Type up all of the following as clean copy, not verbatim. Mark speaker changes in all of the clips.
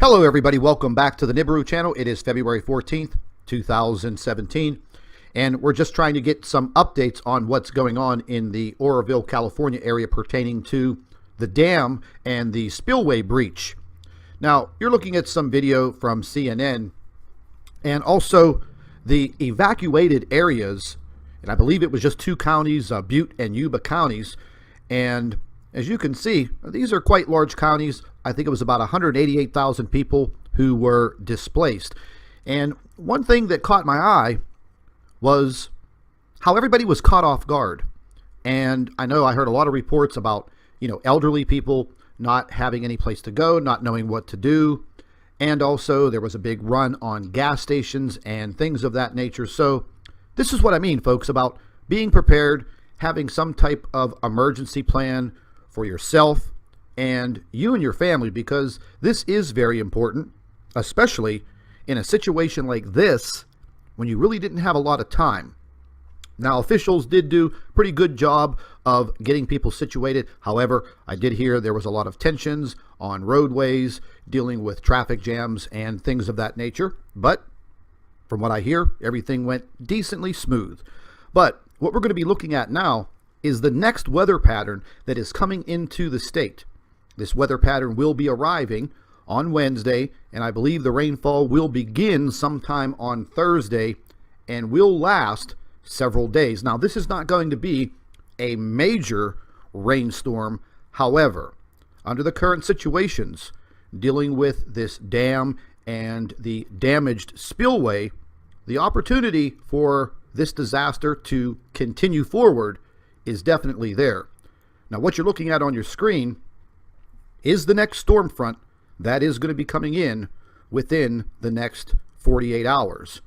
Speaker 1: Hello everybody, welcome back to the Nibiru channel. It is February 14th, 2017, and we're just trying to get some updates on what's going on in the Oroville, California area pertaining to the dam and the spillway breach. Now, you're looking at some video from CNN and also the evacuated areas, and I believe it was just two counties, Butte and Yuba counties, and as you can see, these are quite large counties. I think it was about 188,000 people who were displaced. And one thing that caught my eye was how everybody was caught off guard. And I know I heard a lot of reports about, elderly people not having any place to go, not knowing what to do. And also there was a big run on gas stations and things of that nature. So this is what I mean, folks, about being prepared, having some type of emergency plan for yourself and you and your family, because this is very important, especially in a situation like this when you really didn't have a lot of time. Now, officials did do a pretty good job of getting people situated. However, I did hear there was a lot of tensions on roadways, dealing with traffic jams and things of that nature. But from what I hear, everything went decently smooth. But what we're going to be looking at now is the next weather pattern that is coming into the state. This weather pattern will be arriving on Wednesday, and I believe the rainfall will begin sometime on Thursday and will last several days. Now, this is not going to be a major rainstorm. However, under the current situations, dealing with this dam and the damaged spillway, the opportunity for this disaster to continue forward is definitely there. Now, what you're looking at on your screen is the next storm front that is going to be coming in within the next 48 hours.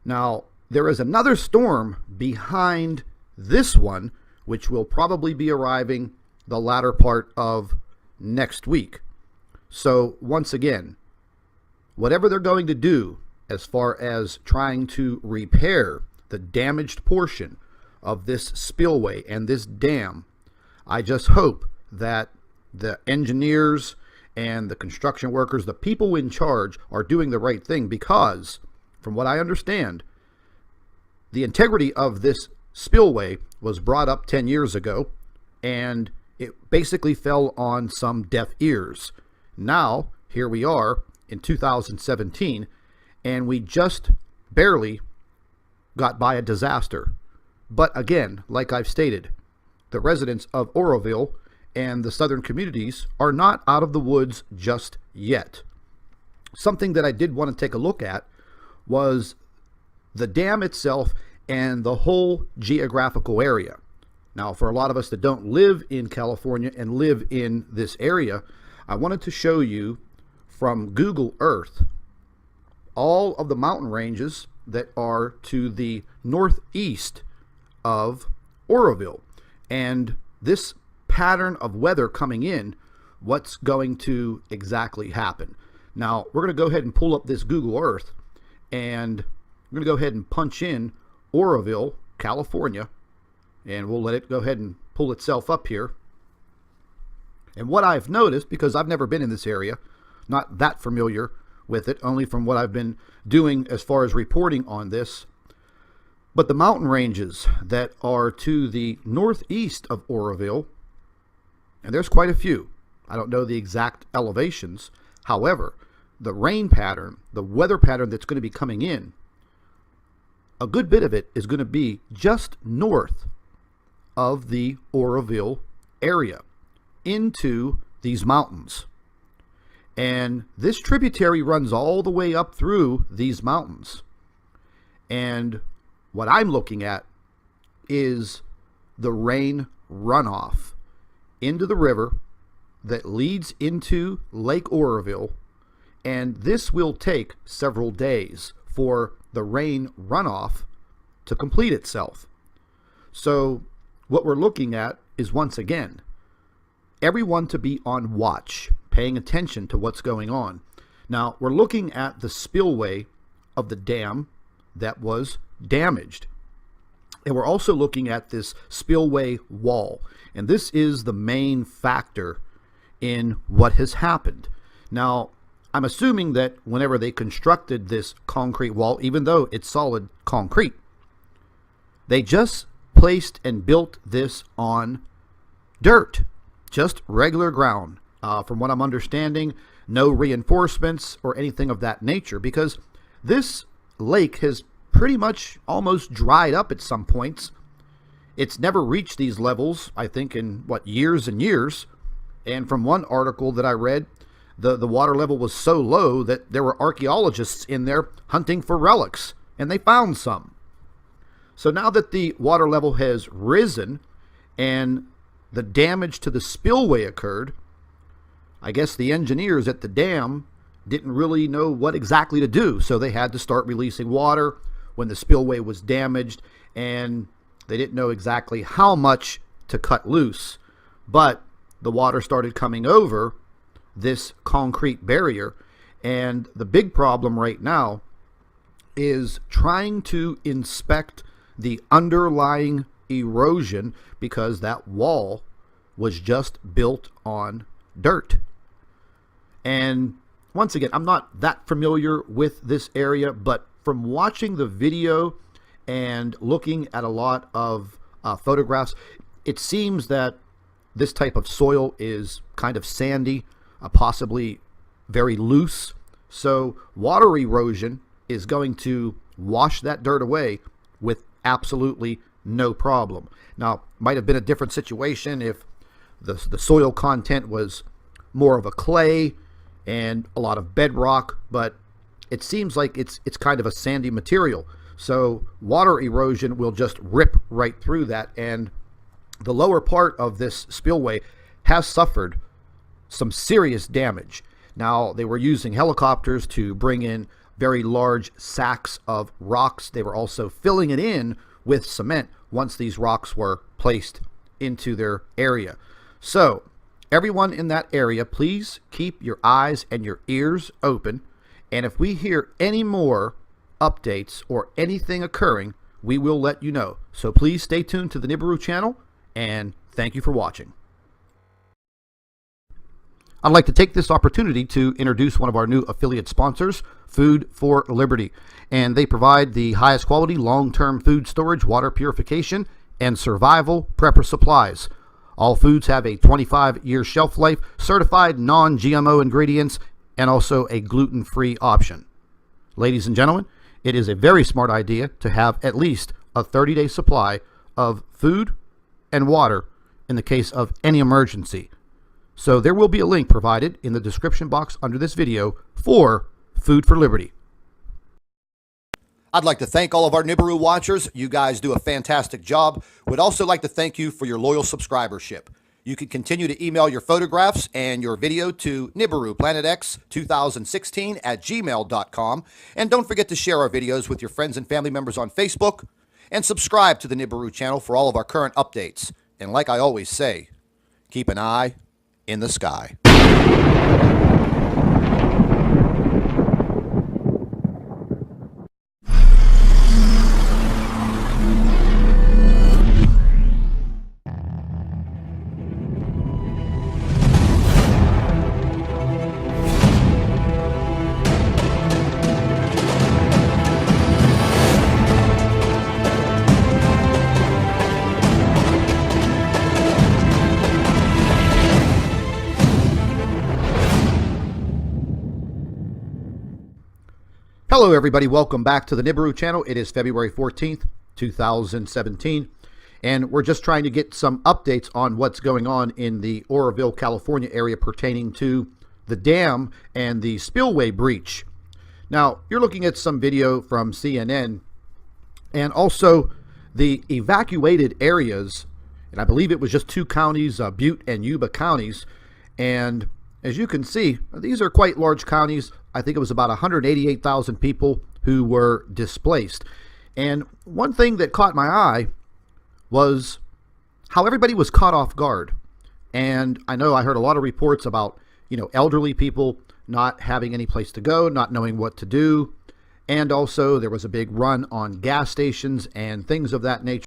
Speaker 1: Now, there is another storm behind this one, which will probably be arriving the latter part of next week. So once again, whatever they're going to do as far as trying to repair the damaged portion of this spillway and this dam, I just hope that the engineers and the construction workers, the people in charge, are doing the right thing, because from what I understand, the integrity of this spillway was brought up 10 years ago and it basically fell on some deaf ears. Now, here we are in 2017, and we just barely got by a disaster. But again, like I've stated, the residents of Oroville and the southern communities are not out of the woods just yet. Something that I did want to take a look at was the dam itself and the whole geographical area. Now, for a lot of us that don't live in California and live in this area, I wanted to show you from Google Earth all of the mountain ranges that are to the northeast of Oroville, and this pattern of weather coming in, what's going to exactly happen. Now, we're going to go ahead and pull up this Google Earth, and we're going to go ahead and punch in Oroville, California, and we'll let it go ahead and pull itself up here. And what I've noticed, because I've never been in this area, not that familiar with it, only from what I've been doing as far as reporting on this, but the mountain ranges that are to the northeast of Oroville, and there's quite a few. I don't know the exact elevations. However, the rain pattern, the weather pattern that's going to be coming in, a good bit of it is going to be just north of the Oroville area into these mountains. And this tributary runs all the way up through these mountains. And what I'm looking at is the rain runoff into the river that leads into Lake Oroville, and this will take several days for the rain runoff to complete itself. So what we're looking at is, once again, everyone to be on watch, paying attention to what's going on. Now, we're looking at the spillway of the dam that was damaged. And we're also looking at this spillway wall. And this is the main factor in what has happened. Now, I'm assuming that whenever they constructed this concrete wall, even though it's solid concrete, they just placed and built this on dirt, just regular ground. From what I'm understanding, no reinforcements or anything of that nature, because this lake has pretty much almost dried up at some points. It's never reached these levels, I think, in years and years. And from one article that I read, the water level was so low that there were archaeologists in there hunting for relics, and they found some. So now that the water level has risen and the damage to the spillway occurred, I guess the engineers at the dam didn't really know what exactly to do, so they had to start releasing water when the spillway was damaged, and they didn't know exactly how much to cut loose. But the water started coming over this concrete barrier, and the big problem right now is trying to inspect the underlying erosion, because that wall was just built on dirt. And once again, I'm not that familiar with this area, but from watching the video and looking at a lot of photographs, it seems that this type of soil is kind of sandy, possibly very loose. So water erosion is going to wash that dirt away with absolutely no problem. Now, might have been a different situation if the soil content was more of a clay and a lot of bedrock, but it seems like it's kind of a sandy material. So water erosion will just rip right through that, and the lower part of this spillway has suffered some serious damage. Now, they were using helicopters to bring in very large sacks of rocks. They were also filling it in with cement once these rocks were placed into their area. So everyone in that area, please keep your eyes and your ears open. And if we hear any more updates or anything occurring, we will let you know. So please stay tuned to the Nibiru channel, and thank you for watching. I'd like to take this opportunity to introduce one of our new affiliate sponsors, Food for Liberty. And they provide the highest quality long-term food storage, water purification, and survival prepper supplies. All foods have a 25-year shelf life, certified non-GMO ingredients, and also a gluten-free option. Ladies and gentlemen, it is a very smart idea to have at least a 30-day supply of food and water in the case of any emergency. So there will be a link provided in the description box under this video for Food for Liberty. I'd like to thank all of our Nibiru watchers. You guys do a fantastic job. Would also like to thank you for your loyal subscribership. You can continue to email your photographs and your video to NibiruPlanetX2016@gmail.com. And don't forget to share our videos with your friends and family members on Facebook. And subscribe to the Nibiru channel for all of our current updates. And like I always say, keep an eye in the sky. Hello everybody, welcome back to the Nibiru channel. It is February 14th, 2017, and we're just trying to get some updates on what's going on in the Oroville, California area pertaining to the dam and the spillway breach. Now, you're looking at some video from CNN and also the evacuated areas, and I believe it was just two counties, Butte and Yuba counties, and as you can see, these are quite large counties. I think it was about 188,000 people who were displaced. And one thing that caught my eye was how everybody was caught off guard. And I know I heard a lot of reports about, elderly people not having any place to go, not knowing what to do. And also there was a big run on gas stations and things of that nature.